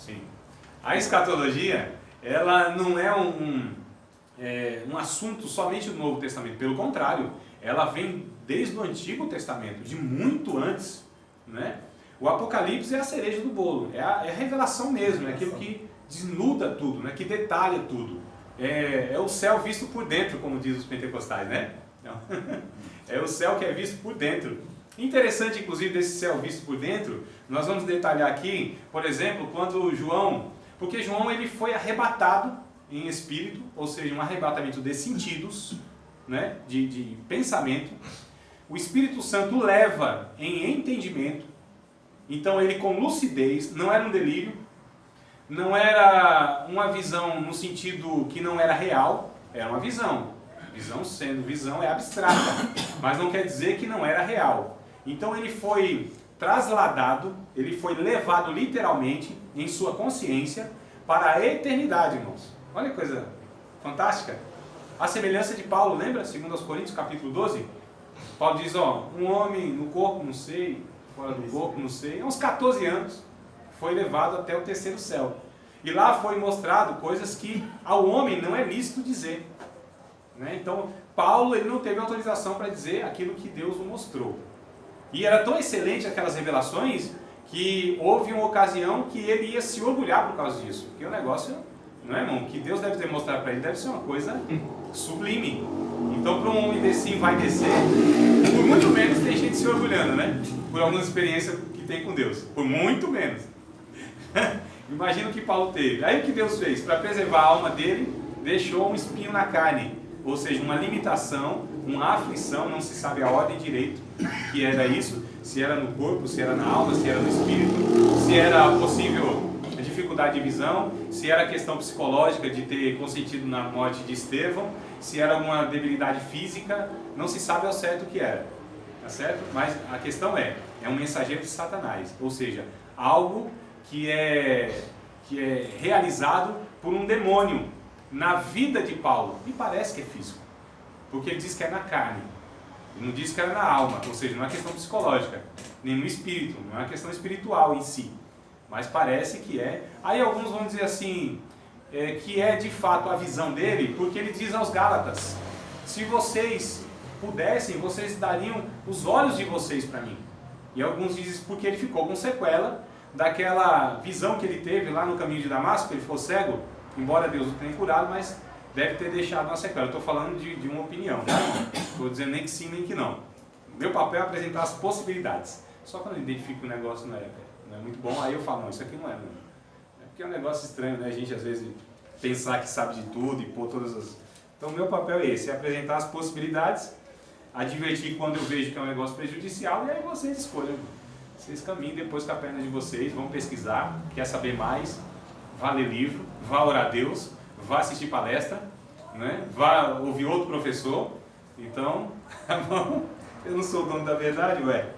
Sim. A escatologia, ela não é um assunto somente do Novo Testamento. Pelo contrário, ela vem desde o Antigo Testamento, de muito antes, né? O Apocalipse é a cereja do bolo, é a revelação mesmo, é aquilo que desnuda tudo, né? Que detalha tudo. É o céu visto por dentro, como diz os pentecostais, né? Não. É o céu que é visto por dentro. Interessante, inclusive, desse céu visto por dentro, nós vamos detalhar aqui, por exemplo, quando João, porque João ele foi arrebatado em espírito, ou seja, um arrebatamento de sentidos, né? de pensamento. O Espírito Santo leva em entendimento, então ele com lucidez, não era um delírio, não era uma visão no sentido que não era real, era uma visão. Visão sendo visão é abstrata, mas não quer dizer que não era real. Então ele foi trasladado, ele foi levado literalmente em sua consciência para a eternidade, irmãos. Olha que coisa fantástica. A semelhança de Paulo, lembra? 2 Coríntios capítulo 12. Paulo diz, um homem no corpo não sei, fora do corpo não sei, há uns 14 anos foi levado até o terceiro céu. E lá foi mostrado coisas que ao homem não é lícito dizer. Né? Então, Paulo ele não teve autorização para dizer aquilo que Deus o mostrou. E era tão excelente aquelas revelações que houve uma ocasião que ele ia se orgulhar por causa disso. Porque o negócio, não é, irmão? Que Deus deve ter mostrado para ele deve ser uma coisa sublime. Então, para um homem desse vai descer, por muito menos tem gente se orgulhando, né? Por alguma experiência que tem com Deus. Por muito menos. Imagina o que Paulo teve. Aí o que Deus fez? Para preservar a alma dele, deixou um espinho na carne. Ou seja, uma limitação, uma aflição, não se sabe a ordem direito que era isso, se era no corpo, se era na alma, se era no espírito, se era possível dificuldade de visão, se era questão psicológica de ter consentido na morte de Estevão, se era uma debilidade física, não se sabe ao certo o que era, tá certo? Mas a questão é um mensageiro de Satanás, ou seja, algo que é realizado por um demônio na vida de Paulo, e parece que é físico, porque ele diz que é na carne, ele não diz que era na alma, ou seja, não é questão psicológica, nem no espírito, não é uma questão espiritual em si, mas parece que é. Aí alguns vão dizer assim, que é de fato a visão dele, porque ele diz aos Gálatas, se vocês pudessem, vocês dariam os olhos de vocês para mim. E alguns dizem porque ele ficou com sequela daquela visão que ele teve lá no caminho de Damasco, que ele ficou cego, embora Deus o tenha curado, mas deve ter deixado uma sequela. Eu estou falando de uma opinião, né? Estou dizendo nem que sim, nem que não. O meu papel é apresentar as possibilidades. Só quando eu identifico que o negócio não é muito bom, aí eu falo, não, isso aqui não é. É porque é um negócio estranho, né? A gente às vezes pensar que sabe de tudo e pôr todas as... Então o meu papel é esse, é apresentar as possibilidades, advertir quando eu vejo que é um negócio prejudicial, e aí vocês escolham. Vocês caminhem depois com a perna de vocês, vão pesquisar, quer saber mais, vá ler livro, vá orar a Deus, vá assistir palestra, né? Vá ouvir outro professor. Então, eu não sou o dono da verdade, ué.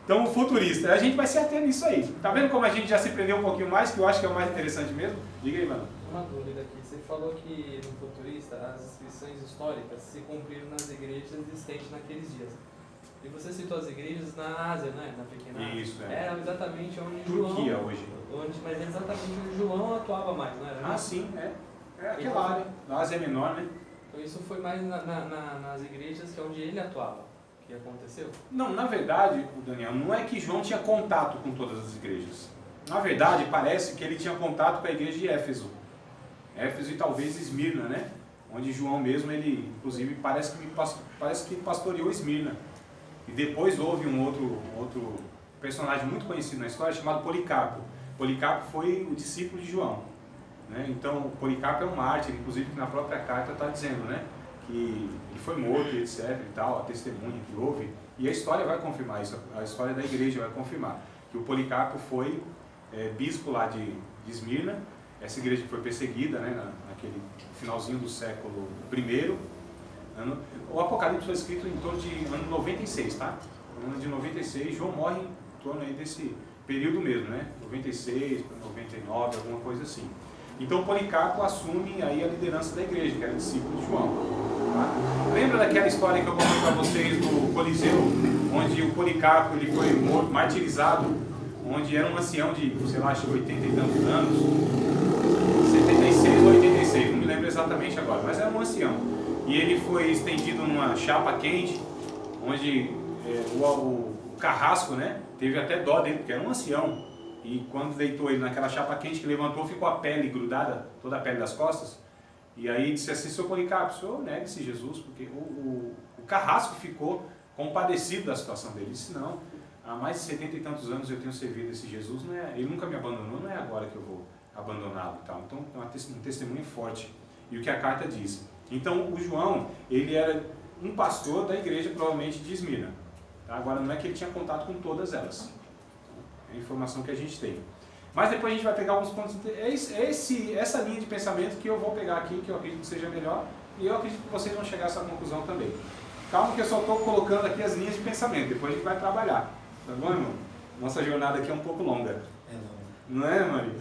Então, o futurista, a gente vai se ater nisso aí. Tá vendo como a gente já se prendeu um pouquinho mais, que eu acho que é o mais interessante mesmo? Diga aí, mano. Uma dúvida aqui. Você falou que no futurista as inscrições históricas se cumpriram nas igrejas existentes naqueles dias. E você citou as igrejas na Ásia, né? Na pequena Ásia. Isso, é. Era exatamente onde Turquia João... hoje. Mas é exatamente onde João atuava mais, não era? Ah, sim, é. É aquela área. A Ásia é menor, né? Então isso foi mais nas igrejas que é onde ele atuava, que aconteceu? Não, na verdade, Daniel, não é que João tinha contato com todas as igrejas. Na verdade, parece que ele tinha contato com a igreja de Éfeso. Éfeso e talvez Esmirna, né? Onde João mesmo, ele, inclusive, parece que pastoreou Esmirna. E depois houve um outro personagem muito conhecido na história chamado Policarpo. Policarpo foi o discípulo de João. Né? Então, Policarpo é um mártir, inclusive que na própria carta está dizendo, né? Que ele foi morto, etc. e tal, a testemunha que houve. E a história vai confirmar isso, a história da igreja vai confirmar. Que o Policarpo foi bispo lá de Esmirna, essa igreja que foi perseguida, né? Naquele finalzinho do século I. O Apocalipse foi escrito em torno de ano 96, tá? No ano de 96, João morre em torno aí desse período mesmo, né? 96 para 99, alguma coisa assim. Então Policarpo assume aí a liderança da igreja, que era discípulo de João. Tá? Lembra daquela história que eu contei para vocês do Coliseu, onde o Policarpo ele foi morto, martirizado, onde era um ancião de, sei lá, acho que 80 e tantos anos, 76 ou 86, não me lembro exatamente agora, mas era um ancião. E ele foi estendido numa chapa quente, onde o carrasco, né, teve até dó dele, porque era um ancião. E quando deitou ele naquela chapa quente que levantou, ficou a pele grudada, toda a pele das costas. E aí disse assim, seu Policarpo, o senhor negue-se Jesus, porque o carrasco ficou compadecido da situação dele. Ele disse, não, há mais de 70 e tantos anos eu tenho servido esse Jesus, não é, ele nunca me abandonou, não é agora que eu vou abandoná-lo e tal. Então é um testemunho forte. E o que a carta diz. Então o João, ele era um pastor da igreja, provavelmente de Esmirna. Tá? Agora não é que ele tinha contato com todas elas. É a informação que a gente tem. Mas depois a gente vai pegar alguns pontos. Essa linha de pensamento que eu vou pegar aqui, que eu acredito que seja melhor, e eu acredito que vocês vão chegar a essa conclusão também. Calma que eu só estou colocando aqui as linhas de pensamento, depois a gente vai trabalhar. Tá bom, irmão? Nossa jornada aqui é um pouco longa. Não é, Maria?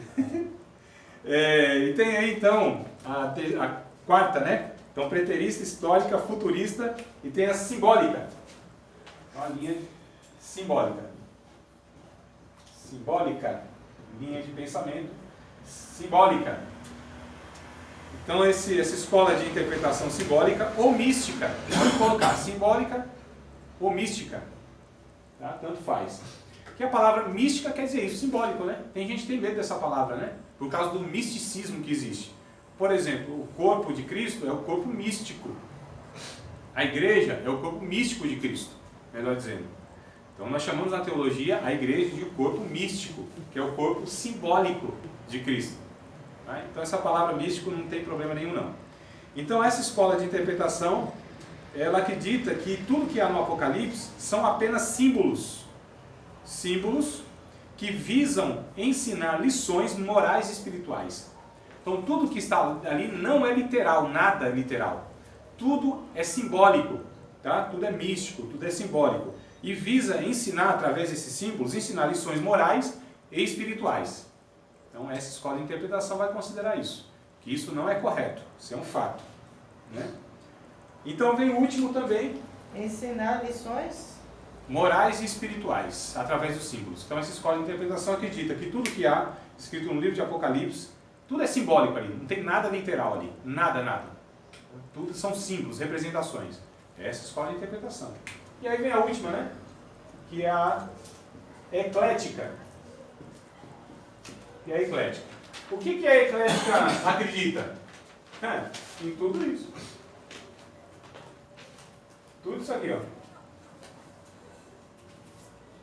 E tem aí então a quarta, né? Então preterista, histórica, futurista e tem a simbólica. Uma linha simbólica. Simbólica, linha de pensamento simbólica. Então essa escola de interpretação simbólica ou mística, pode colocar simbólica ou mística, tá? Tanto faz. Porque a palavra mística quer dizer isso, simbólico, né? Tem gente que tem medo dessa palavra, né? Por causa do misticismo que existe. Por exemplo, o corpo de Cristo é o corpo místico. A igreja é o corpo místico de Cristo, melhor dizendo. Então nós chamamos na teologia a igreja de corpo místico, que é o corpo simbólico de Cristo. Tá? Então essa palavra místico não tem problema nenhum não. Então essa escola de interpretação, ela acredita que tudo que há no Apocalipse são apenas símbolos. Símbolos que visam ensinar lições morais e espirituais. Então tudo que está ali não é literal, nada é literal. Tudo é simbólico, tá? Tudo é místico, tudo é simbólico. E visa ensinar, através desses símbolos, ensinar lições morais e espirituais. Então essa escola de interpretação vai considerar isso. Que isso não é correto, isso é um fato. Né? Então vem o último também. Ensinar lições Morais e espirituais, através dos símbolos. Então essa escola de interpretação acredita que tudo que há, escrito no livro de Apocalipse, tudo é simbólico ali, não tem nada literal ali. Nada, nada. Tudo são símbolos, representações. Essa escola de interpretação. E aí vem a última, né? Que é a eclética. E a eclética. O que a eclética acredita? Em tudo isso. Tudo isso aqui, ó.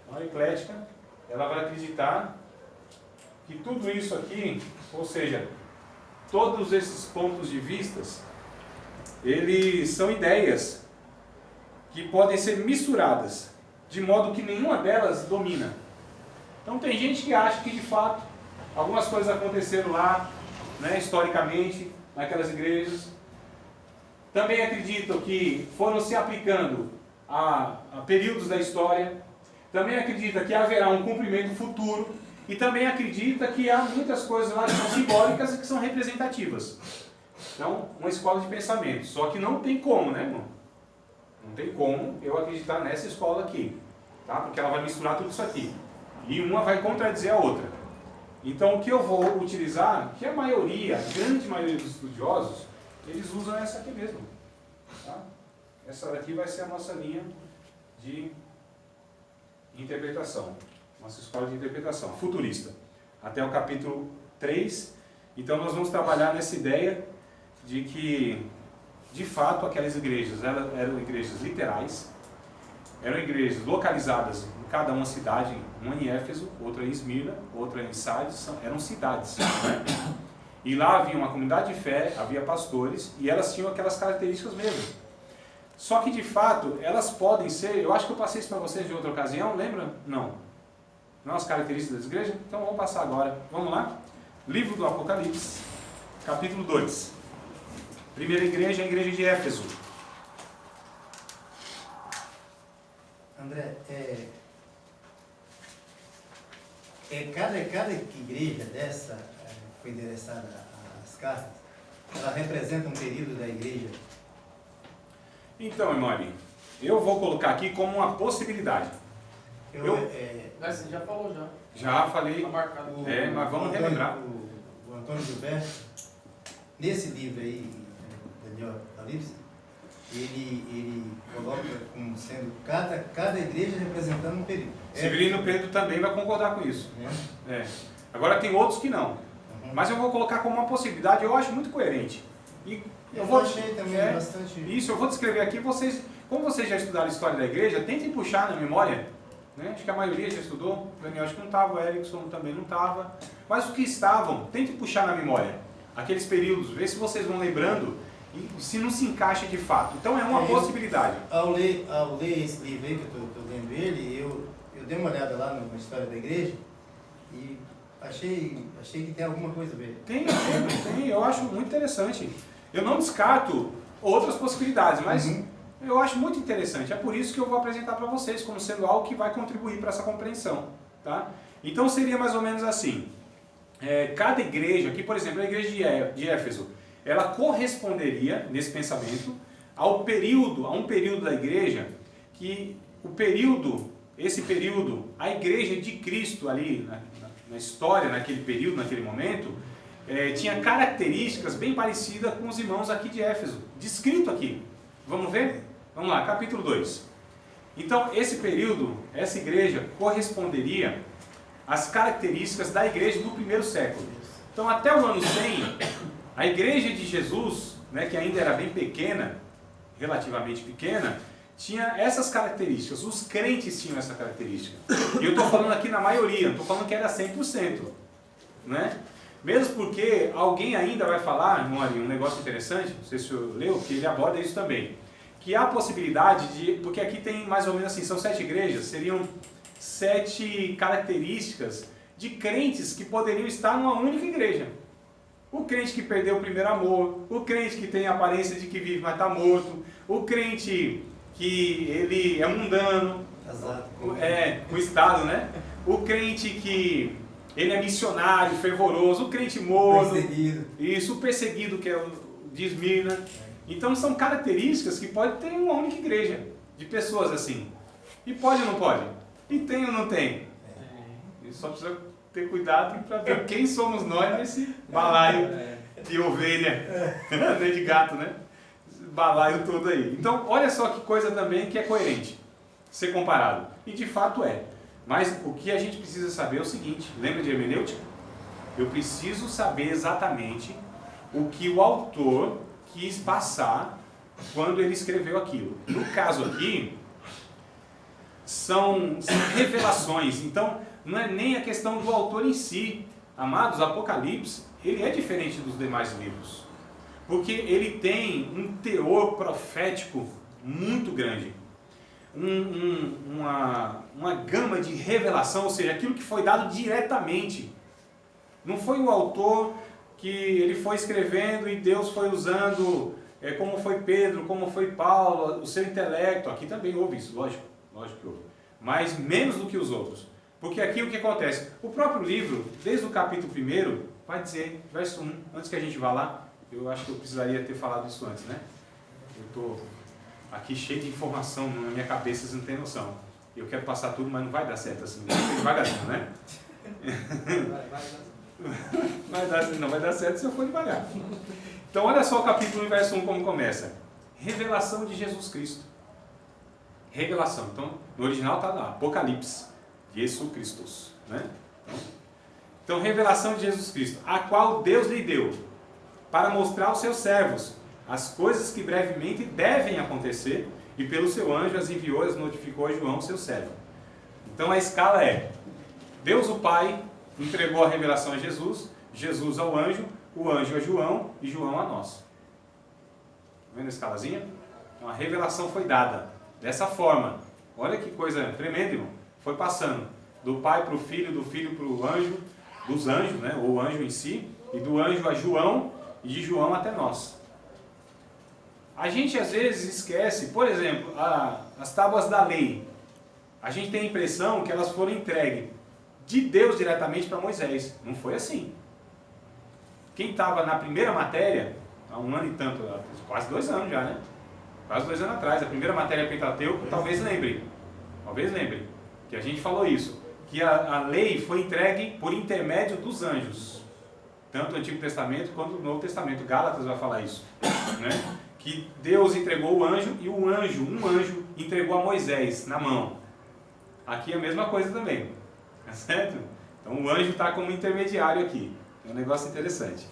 Então, a eclética, ela vai acreditar que tudo isso aqui, ou seja, todos esses pontos de vistas, eles são ideias que podem ser misturadas, de modo que nenhuma delas domina. Então tem gente que acha que de fato algumas coisas aconteceram lá, né, historicamente, naquelas igrejas. Também acreditam que foram se aplicando a períodos da história. Também acredita que haverá um cumprimento futuro. E também acredita que há muitas coisas lá que são simbólicas e que são representativas. Então, uma escola de pensamento. Só que não tem como, né, irmão? Não tem como eu acreditar nessa escola aqui, tá? Porque ela vai misturar tudo isso aqui. E uma vai contradizer a outra. Então o que eu vou utilizar, que a maioria, a grande maioria dos estudiosos, eles usam essa aqui mesmo. Tá? Essa daqui vai ser a nossa linha de interpretação. Nossa escola de interpretação, futurista. Até o capítulo 3. Então nós vamos trabalhar nessa ideia de que de fato, aquelas igrejas eram igrejas literais, eram igrejas localizadas em cada uma cidade, uma em Éfeso, outra em Esmirna, outra em Sardes, eram cidades. Né? E lá havia uma comunidade de fé, havia pastores, e elas tinham aquelas características mesmo. Só que de fato, elas podem ser, eu acho que eu passei isso para vocês de outra ocasião, lembra? Não. Não as características das igrejas? Então vamos passar agora. Vamos lá? Livro do Apocalipse, capítulo 2. Primeira igreja é a igreja de Éfeso. André, cada igreja dessa foi endereçada às cartas, ela representa um período da igreja? Então, irmão, eu vou colocar aqui como uma possibilidade. Você já falou já. Já falei. Tá marcado. Mas vamos relembrar. O Antônio Gilberto, nesse livro aí, Daniel Apocalipse, ele coloca como sendo cada igreja representando um período. Severino Pedro também vai concordar com isso. Agora tem outros que não. Mas eu vou colocar como uma possibilidade, eu acho muito coerente. E eu achei também bastante. Isso, eu vou descrever aqui, como vocês já estudaram a história da igreja, tentem puxar na memória, né? Acho que a maioria já estudou, o Daniel acho que não estava, o Erickson também não estava, mas os que estavam, tentem puxar na memória aqueles períodos, ver se vocês vão lembrando e se não se encaixa de fato. Então é uma possibilidade. Ao ler esse livro aí, que eu estou lendo ele, eu dei uma olhada lá na história da igreja e achei que tem alguma coisa a ver. Tem, eu acho muito interessante. Eu não descarto outras possibilidades, mas eu acho muito interessante. É por isso que eu vou apresentar para vocês como sendo algo que vai contribuir para essa compreensão. Tá? Então seria mais ou menos assim. Cada igreja, aqui por exemplo, a igreja de Éfeso, ela corresponderia, nesse pensamento, a um período da igreja, que esse período, a igreja de Cristo ali, na história, naquele período, naquele momento, tinha características bem parecidas com os irmãos aqui de Éfeso, descrito aqui. Vamos ver? Vamos lá, capítulo 2. Então, esse período, essa igreja corresponderia às características da igreja do primeiro século. Então, até o ano 100, a igreja de Jesus, né, que ainda era bem pequena, relativamente pequena, tinha essas características, os crentes tinham essa característica. E eu estou falando aqui na maioria, não estou falando que era 100%. Né? Mesmo porque alguém ainda vai falar, irmão Ari, um negócio interessante, não sei se o senhor leu, que ele aborda isso também, que há a possibilidade de, porque aqui tem mais ou menos assim, são 7 igrejas, seriam 7 características de crentes que poderiam estar numa única igreja. O crente que perdeu o primeiro amor, o crente que tem a aparência de que vive, mas está morto, o crente que ele é mundano, o estado, né? O crente que ele é missionário, fervoroso, o crente morno, o perseguido, que é o de Esmirna. Então são características que pode ter uma única igreja, de pessoas assim. E pode ou não pode? E tem ou não tem? E só precisa ter cuidado para ver quem somos nós nesse balaio de ovelha, nem de gato, né? Balaio todo aí. Então, olha só que coisa também que é coerente ser comparado. E de fato é. Mas o que a gente precisa saber é o seguinte, lembra de hermenêutica? Eu preciso saber exatamente o que o autor quis passar quando ele escreveu aquilo. No caso aqui, são revelações. Então, não é nem a questão do autor em si. Amados, Apocalipse, ele é diferente dos demais livros. Porque ele tem um teor profético muito grande. Uma gama de revelação, ou seja, aquilo que foi dado diretamente. Não foi o autor que ele foi escrevendo e Deus foi usando, como foi Pedro, como foi Paulo, o seu intelecto. Aqui também houve isso, lógico que houve. Mas menos do que os outros. Porque aqui o que acontece? O próprio livro, desde o capítulo 1, vai dizer, verso 1, antes que a gente vá lá, eu acho que eu precisaria ter falado isso antes, né? Eu estou aqui cheio de informação na minha cabeça, vocês não têm noção. Eu quero passar tudo, mas não vai dar certo assim, devagarzinho, né? Vai dar certo se eu for devagar. Então olha só o capítulo 1, verso 1 como começa. Revelação de Jesus Cristo. Revelação. Então, no original está lá, Apocalipse. Jesus Cristo, né? Então, revelação de Jesus Cristo, a qual Deus lhe deu, para mostrar aos seus servos as coisas que brevemente devem acontecer, e pelo seu anjo as enviou e as notificou a João, seu servo. Então a escala é, Deus o Pai entregou a revelação a Jesus, Jesus ao anjo, o anjo a João e João a nós. Tá vendo a escalazinha? Então a revelação foi dada dessa forma. Olha que coisa tremenda, irmão. Foi passando do Pai para o Filho, do Filho para o anjo, dos anjos, né? Ou o anjo em si, e do anjo a João, e de João até nós. A gente às vezes esquece, por exemplo, as tábuas da lei. A gente tem a impressão que elas foram entregues de Deus diretamente para Moisés. Não foi assim. Quem estava na primeira matéria, há 1 ano e tanto, quase 2 anos já, né? Quase 2 anos atrás, a primeira matéria Pentateuco, talvez lembre que a gente falou isso. que a lei foi entregue por intermédio dos anjos. Tanto o Antigo Testamento quanto o Novo Testamento. Gálatas vai falar isso, né? Que Deus entregou o anjo e um anjo entregou a Moisés na mão. Aqui é a mesma coisa também, tá certo? Então o anjo está como intermediário aqui. É um negócio interessante.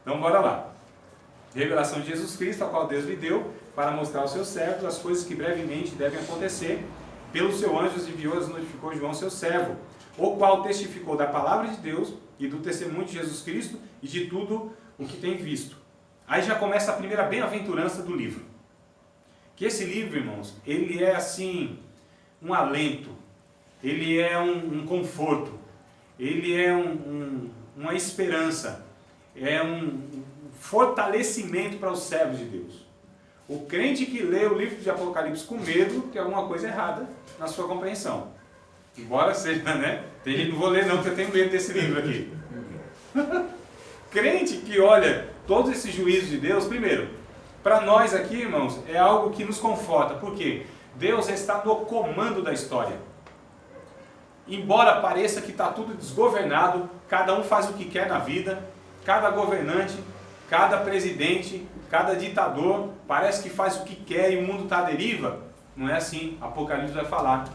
Então bora lá. Revelação de Jesus Cristo, a qual Deus lhe deu para mostrar aos seus servos as coisas que brevemente devem acontecer. Pelo seu anjo os enviou e notificou João, seu servo, o qual testificou da palavra de Deus e do testemunho de Jesus Cristo e de tudo o que tem visto. Aí já começa a primeira bem-aventurança do livro. Que esse livro, irmãos, ele é assim, um alento, ele é um conforto, ele é uma esperança, é um fortalecimento para os servos de Deus. O crente que lê o livro de Apocalipse com medo tem alguma coisa errada na sua compreensão. Embora seja, né? Tem gente, não vou ler não, porque eu tenho medo desse livro aqui. Crente que olha todos esses juízos de Deus, primeiro, para nós aqui, irmãos, é algo que nos conforta. Por quê? Deus está no comando da história. Embora pareça que está tudo desgovernado, cada um faz o que quer na vida, cada governante, cada presidente, cada ditador, parece que faz o que quer e o mundo está à deriva. Não é assim. Apocalipse vai falar